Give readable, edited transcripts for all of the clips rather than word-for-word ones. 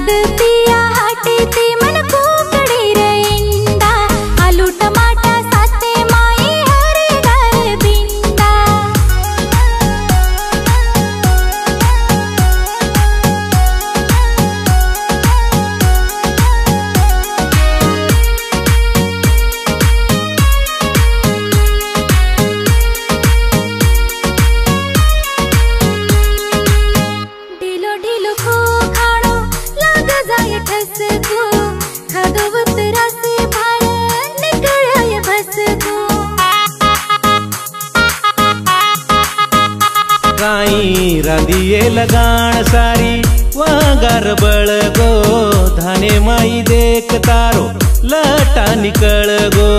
लाद पिया हाटे ती मन कुकड़ी रे इंडा आलू टमाटा साथे माई हरे घर बिंडा ढीलो ढीलो खो खाणो लाग जाय ठस को खादवत रासे बाहेर निकळाय बस को काई रांदिये लगाण सारी वगार बळगो धाने माई देख तारो लटा निकळ गो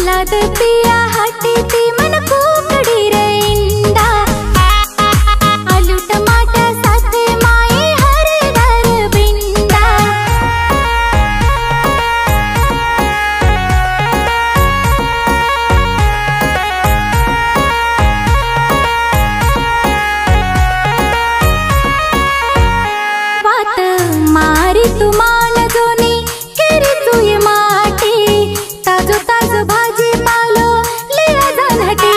लाद पिया हाटे ती मन कुकड़ी रे इंडा आलू टमाटा साथे माई हरे घर बिंडा वात मारी तू मान जोनी केरी तू ये माटी ताजो ताजो भाजी पालो लिया जान हटे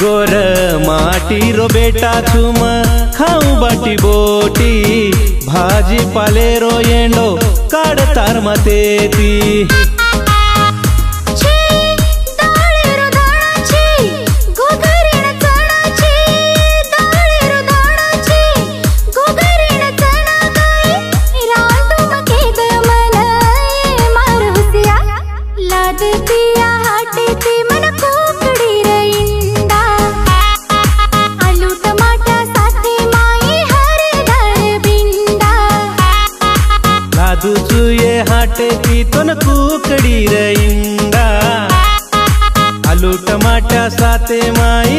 गोर माटी रो बेटा छुम खाऊ बाटी बोटी भाजी पाले रो येंडो काढ तार मतेती लाद पिया हाटे ती मन कुकड़ी रे इंडा आलू टमाटा साथे माई हरे घर बिंडा लादू चुये हाटे ती तन कुकड़ी रे इंडा आलू टमाटा साथे माई